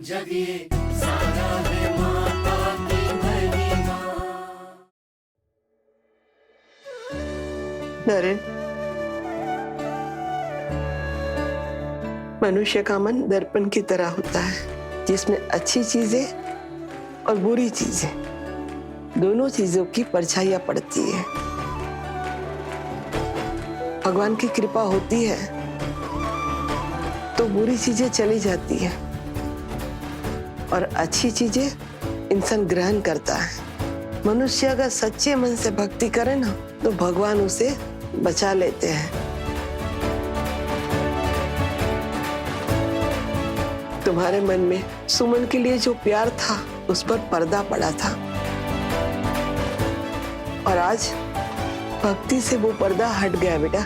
जगिए सारा है माता की महिमा। नरेन, मनुष्य का मन दर्पण की तरह होता है जिसमें अच्छी चीजें और बुरी चीजें दोनों चीजों की परछाइयां पड़ती है। भगवान की कृपा होती है तो बुरी चीजें चली जाती है और अच्छी चीजें इंसान ग्रहण करता है। मनुष्य अगर सच्चे मन से भक्ति करे ना तो भगवान उसे बचा लेते हैं। तुम्हारे मन में सुमन के लिए जो प्यार था उस पर पर्दा पड़ा था और आज भक्ति से वो पर्दा हट गया। बेटा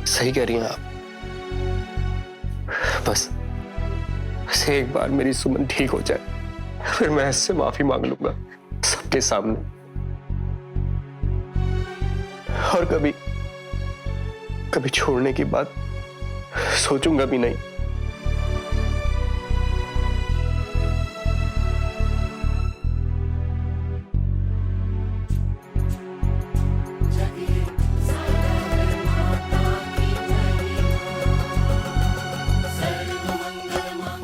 सही कह रही हैं आप। बस एक बार मेरी सुमन ठीक हो जाए फिर मैं इससे माफी मांग लूंगा सबके सामने और कभी छोड़ने की बात सोचूंगा भी नहीं।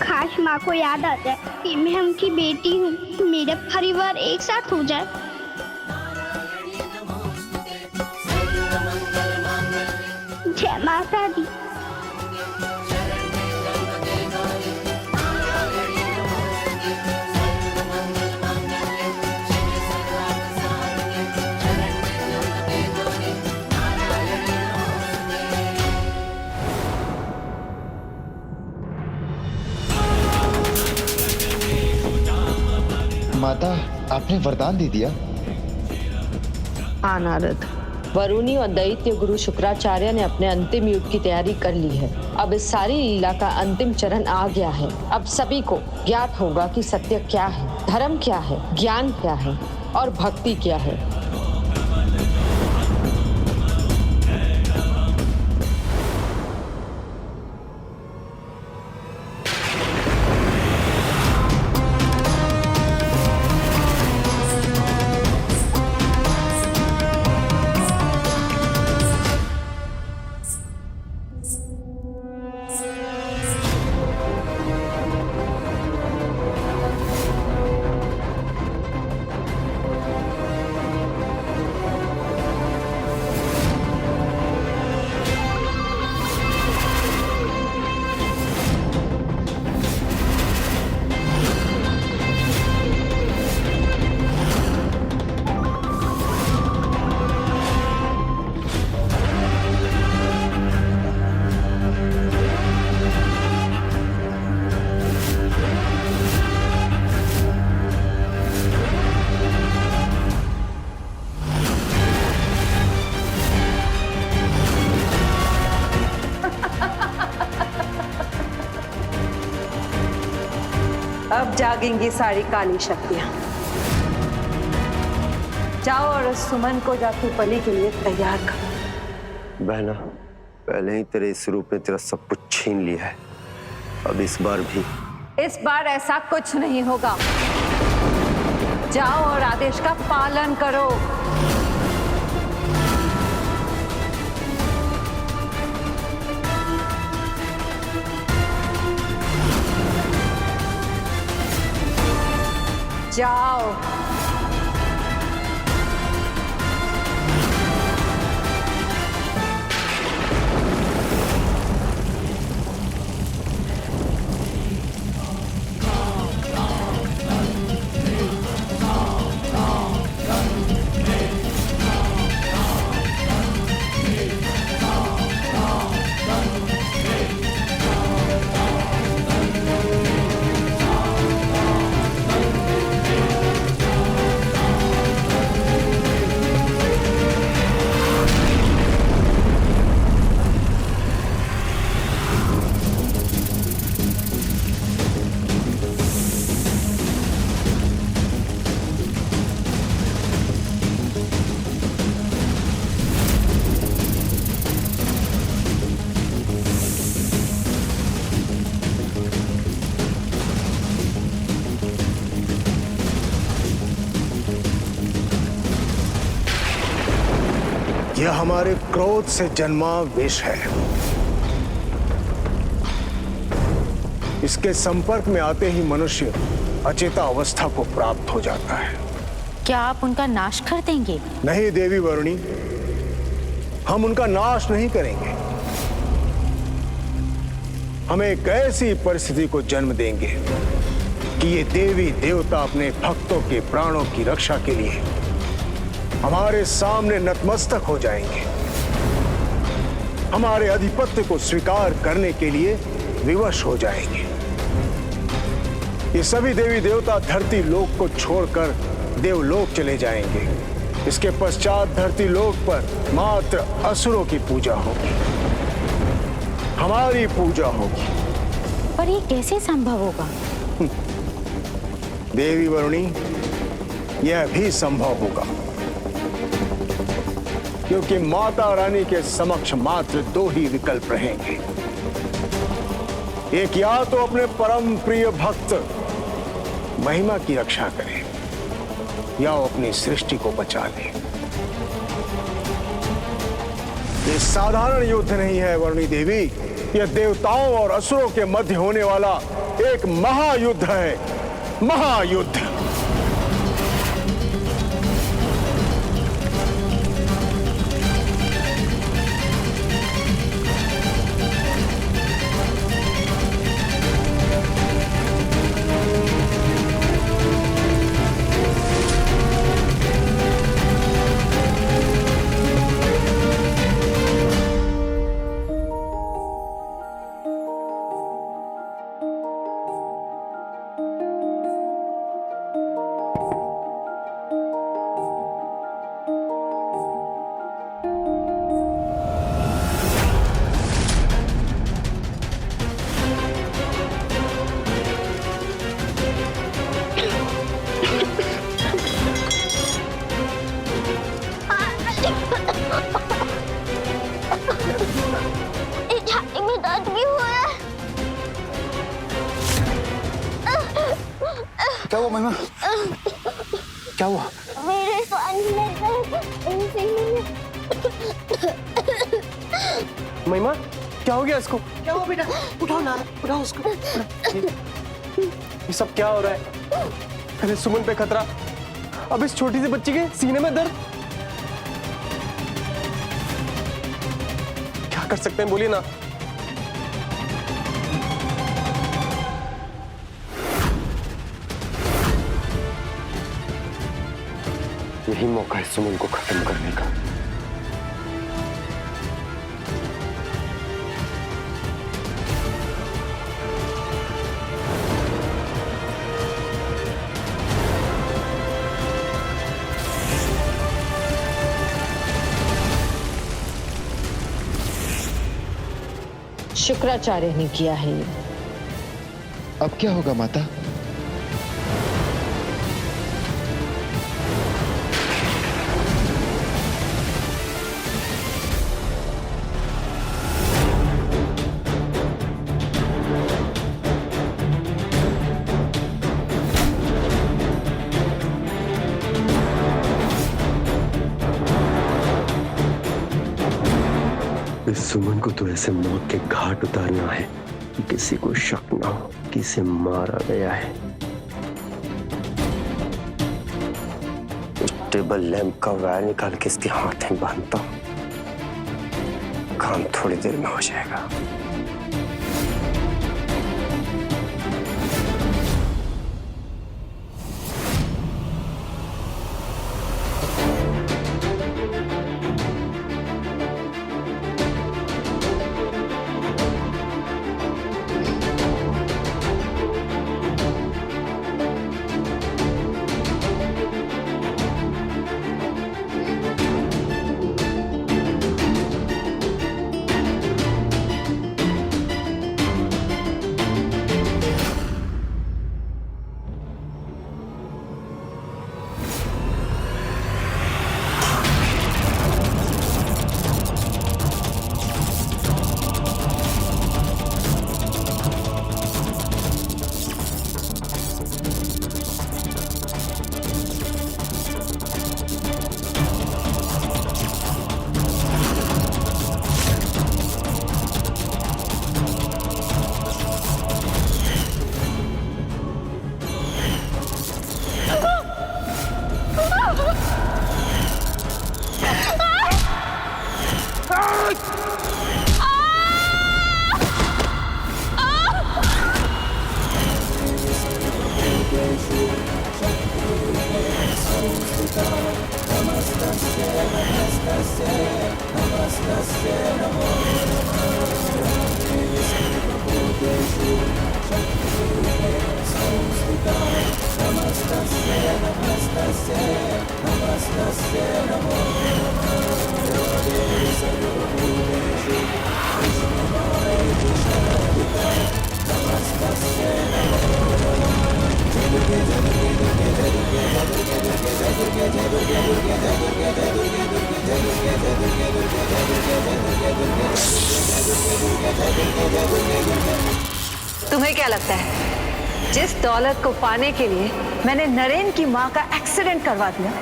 काश माँ को याद आ जाए कि मैं उनकी बेटी हूँ, मेरा परिवार एक साथ हो जाए। जय माता दी। माता, आपने वरदान दे दिया। हाँ नारद, वरुणी और दैत्य गुरु शुक्राचार्य ने अपने अंतिम युग की तैयारी कर ली है। अब इस सारी लीला का अंतिम चरण आ गया है। अब सभी को ज्ञात होगा कि सत्य क्या है, धर्म क्या है, ज्ञान क्या है और भक्ति क्या है। अब जागेंगी सारी काली शक्तियां। जाओ और उस सुमन को जाके बलि के लिए तैयार करो। बहना, पहले ही तेरे इस रूप में तेरा सब कुछ छीन लिया है, अब इस बार भी। इस बार ऐसा कुछ नहीं होगा। जाओ और आदेश का पालन करो। जाओ। यह हमारे क्रोध से जन्मा विष है। इसके संपर्क में आते ही मनुष्य अचेता अवस्था को प्राप्त हो जाता है। क्या आप उनका नाश कर देंगे? नहीं देवी वरुणी, हम उनका नाश नहीं करेंगे। हम एक ऐसी परिस्थिति को जन्म देंगे कि ये देवी देवता अपने भक्तों के प्राणों की रक्षा के लिए हमारे सामने नतमस्तक हो जाएंगे, हमारे अधिपत्य को स्वीकार करने के लिए विवश हो जाएंगे। ये सभी देवी देवता धरती लोक को छोड़कर देवलोक चले जाएंगे। इसके पश्चात धरती लोक पर मात्र असुरों की पूजा होगी, हमारी पूजा होगी। पर ये कैसे संभव होगा? देवी वरुणी, यह भी संभव होगा, क्योंकि माता रानी के समक्ष मात्र दो ही विकल्प रहेंगे। एक, या तो अपने परम प्रिय भक्त महिमा की रक्षा करे, या वो अपनी सृष्टि को बचा ले। ये साधारण युद्ध नहीं है वरुणी देवी, यह देवताओं और असुरों के मध्य होने वाला एक महायुद्ध है, महायुद्ध। छाती में दर्द भी हुआ है। क्या हुआ महिमा? क्या हुआ? मेरे सांस में दर्द। महिमा, क्या हो गया इसको? क्या हुआ बेटा? उठाओ ना, उठाओ उसको। ये सब क्या हो रहा है? अरे सुमन पे खतरा, अब इस छोटी सी बच्ची के सीने में दर्द। क्या कर सकते हैं, बोलिए ना। यही मौका है सुमन को खत्म करने का। शुक्राचार्य ने किया है ये। अब क्या होगा माता? इस सुमन को तो ऐसे मौत के घाट उतारना है कि किसी को शक ना हो कि इसे मारा गया है। इस टेबल लैंप का वायर निकाल के इसके हाथ में बांधता हूं, काम थोड़ी देर में हो जाएगा। तुम्हें क्या लगता है जिस दौलत को पाने के लिए मैंने नरेन की माँ का एक्सीडेंट करवा दिया,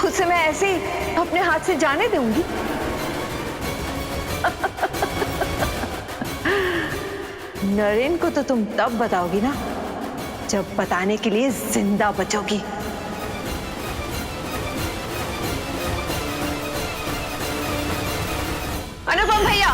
उससे मैं ऐसे ही अपने हाथ से जाने दूंगी? नरेन को तो तुम तब बताओगी ना जब बताने के लिए जिंदा बचोगी। अनुपम भैया,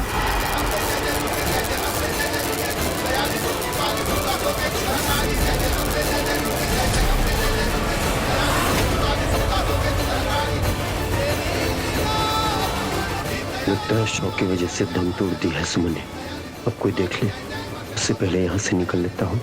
लगता है शौक की वजह से दम तोड़ दी है सुमन ने। अब कोई देख ले, उससे पहले यहाँ से निकल लेता हूँ।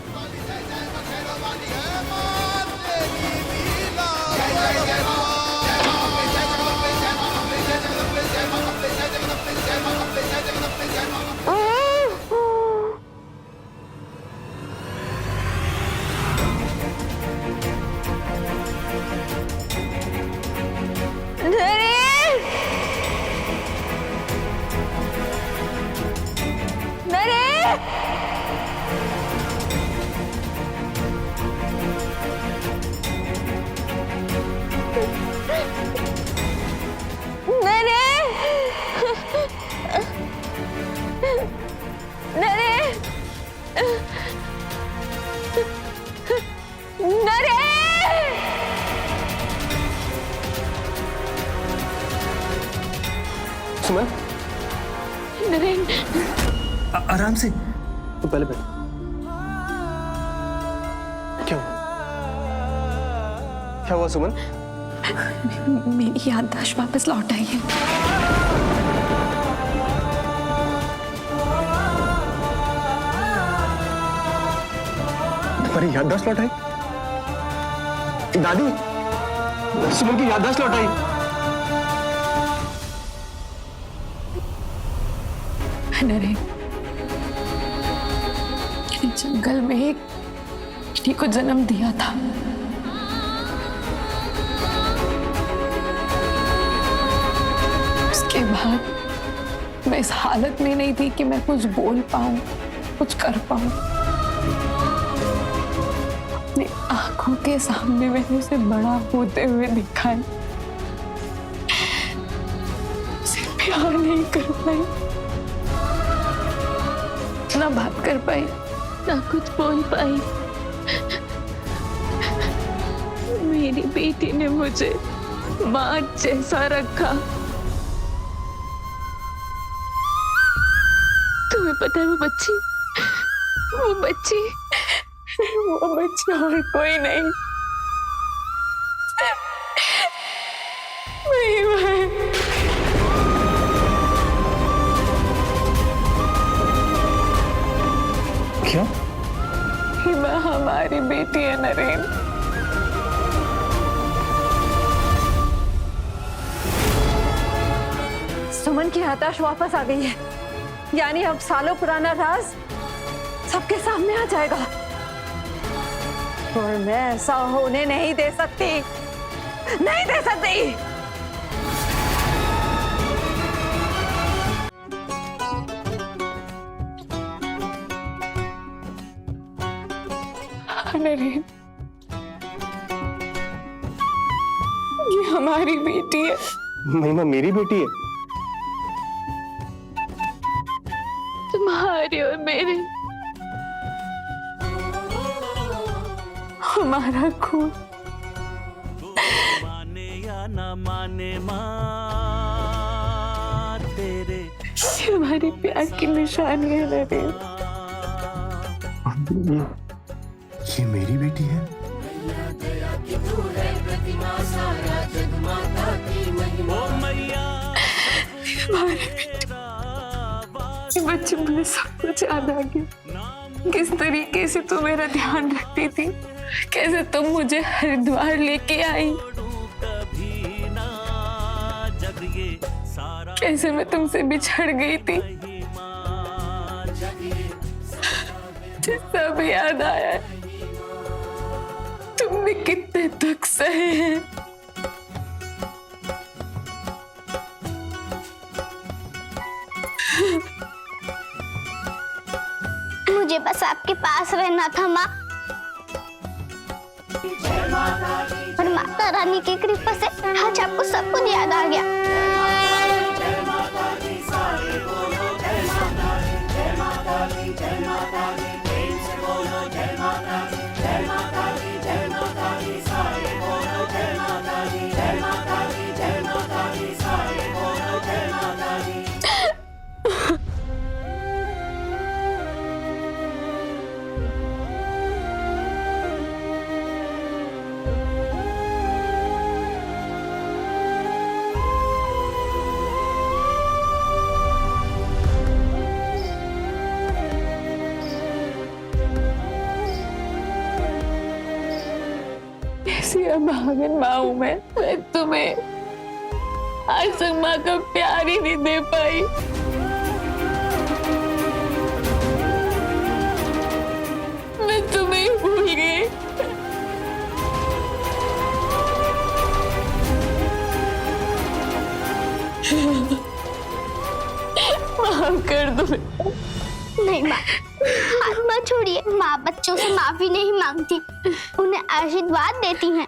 सुमन, नरेन, आराम से। तो पहले बैठ। क्या हुआ? क्या हुआ सुमन? मेरी याददाश्त वापस लौट आई है। तुम्हारी याददाश्त लौट आई? दादी, सुमन की याददाश्त लौट आई। नरेन, जंगल में एक बेटी को जन्म दिया था। उसके बाद मैं इस हालत में नहीं थी कि मैं कुछ बोल पाऊं, कुछ कर पाऊं। अपनी आंखों के सामने मैंने उसे बड़ा होते हुए देखा है। उसे प्यार नहीं कर पाई, ना बात कर पाई, ना कुछ बोल पाई। मेरी बेटी ने मुझे मां जैसा रखा। तुम्हें पता है वो बच्ची और कोई नहीं, मैं। क्या? हिमा हमारी बेटी है नरेन। सुमन की याददाश्त वापस आ गई है, यानी अब सालों पुराना राज सबके सामने आ जाएगा। और मैं ऐसा होने नहीं दे सकती, नहीं दे सकती। नरेन, ये हमारी बेटी है। महिमा मेरी बेटी है? तुम्हारे और मेरे, हमारा खून। माने या ना माने माँ तेरे, ये हमारी प्यार की निशानी है नरेन। ये मेरी बेटी है? बच्चे मुझे सब कुछ याद आ गया। किस तरीके से तू मेरा ध्यान रखती थी, कैसे तुम मुझे हरिद्वार लेके आई, कैसे मैं तुमसे बिछड़ गई थी। सब याद आया। तू तुमने कितने दुख सहे हैं। मुझे बस आपके पास रहना था माँ, और माता रानी की कृपा से आज आपको सब कुछ याद आ गया। कैसी अभागन माँ हूं मैं तुम्हें आज तक माँ का प्यार ही नहीं दे पाई। मैं तुम्हें ही भूल गई। माफ कर दो। नहीं माँ, हाथ मत छोड़िए। माँ बच्चों से माफी नहीं मांगती, उन्हें आशीर्वाद देती हैं।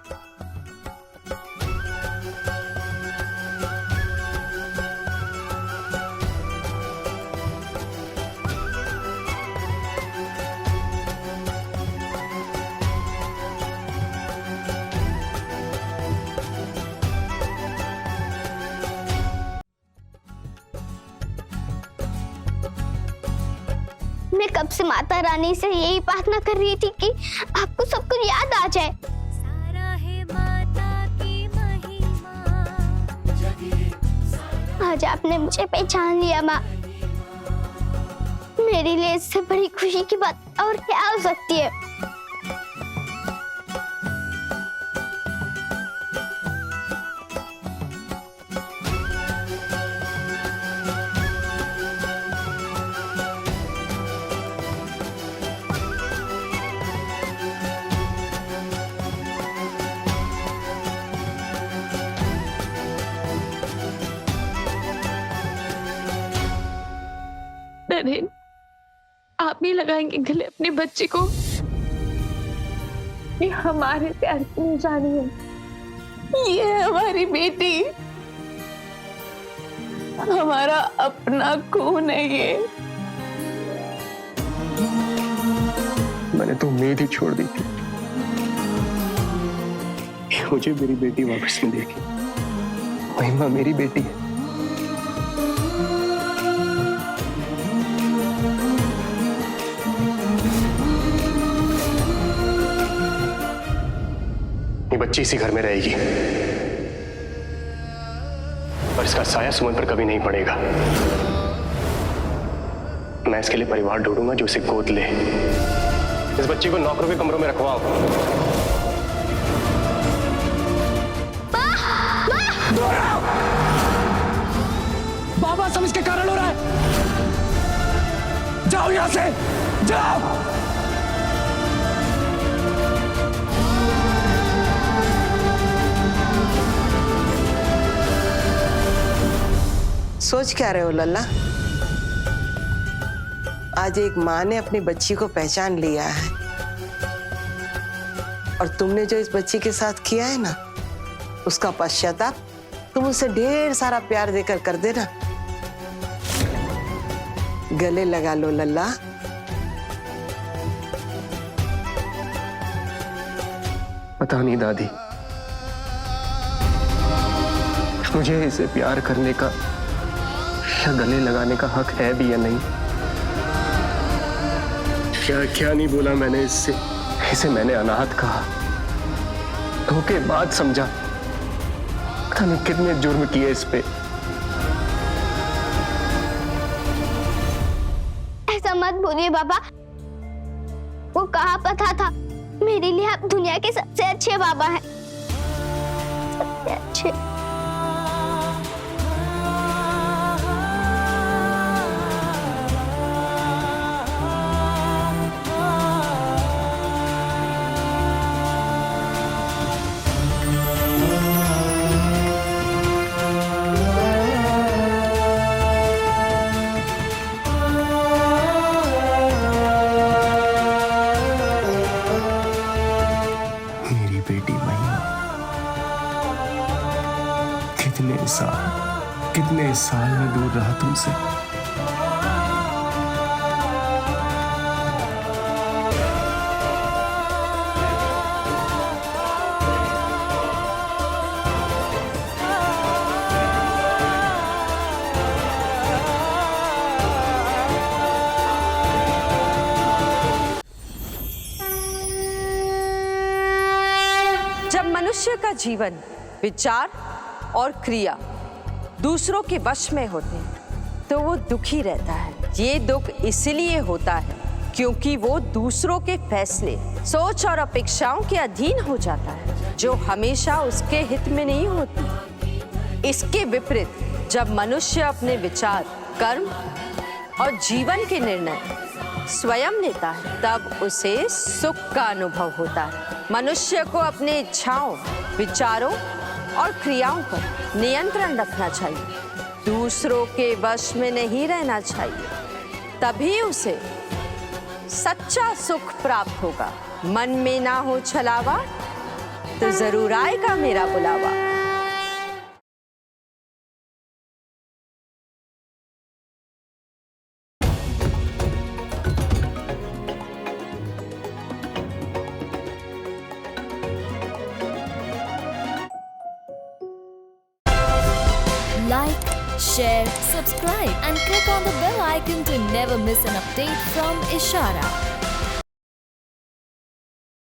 मैं कब से माता रानी से यही प्रार्थना कर रही थी कि आपको सब कुछ याद आ जाए। सारा है माता की महिमा। आज आपने मुझे पहचान लिया माँ। मेरे लिए इससे बड़ी खुशी की बात और क्या हो सकती है। नरेन, आप ही लगाएंगे गले अपने बच्चे को। ये हमारे प्यार की निशानी है। ये है हमारी बेटी, हमारा अपना खून है ये। मैंने तो उम्मीद ही छोड़ दी थी कि मुझे मेरी बेटी वापस मिलेगी। महिमा मेरी बेटी है। ये बच्ची इसी घर में रहेगी, पर इसका साया सुमन पर कभी नहीं पड़ेगा। मैं इसके लिए परिवार ढूंढूंगा जो इसे गोद ले। इस बच्ची को नौकरों के कमरों में रखवाओ। बाबा सब इसके कारण हो रहा है। जाओ यहां से, जाओ। सोच क्या रहे हो लल्ला? आज एक माँ ने अपनी बच्ची को पहचान लिया है, और तुमने जो इस बच्ची के साथ किया है ना, उसका पश्चाताप तुम उसे ढेर सारा प्यार देकर कर देना। गले लगा लो लल्ला। पता नहीं दादी, मुझे इसे प्यार करने का या गले लगाने का हक है भी या नहीं। क्या क्या नहीं बोला मैंने इससे। इसे मैंने अनाथ कहा, धोखेबाज समझा। पता नहीं कितने जुर्म किए इस पे। ऐसा मत बोलिए बाबा। वो कहाँ पता था, मेरे लिए आप दुनिया के सबसे अच्छे बाबा हैं, सबसे अच्छे। कितने साल में दूर रहा तुमसे। जब मनुष्य का जीवन, विचार और क्रिया दूसरों के वश में होते हैं तो वो दुखी रहता है। ये दुख इसलिए होता है क्योंकि वो दूसरों के फैसले, सोच और अपेक्षाओं के अधीन हो जाता है जो हमेशा उसके हित में नहीं होती। इसके विपरीत जब मनुष्य अपने विचार, कर्म और जीवन के निर्णय स्वयं लेता है तब उसे सुख का अनुभव होता है। मनुष्य को अपने इच्छाओं, विचारों और क्रियाओं पर नियंत्रण रखना चाहिए, दूसरों के वश में नहीं रहना चाहिए। तभी उसे सच्चा सुख प्राप्त होगा। मन में ना हो छलावा तो जरूर आएगा मेरा बुलावा। Like, share, subscribe and click on the bell icon to never miss an update from Ishara.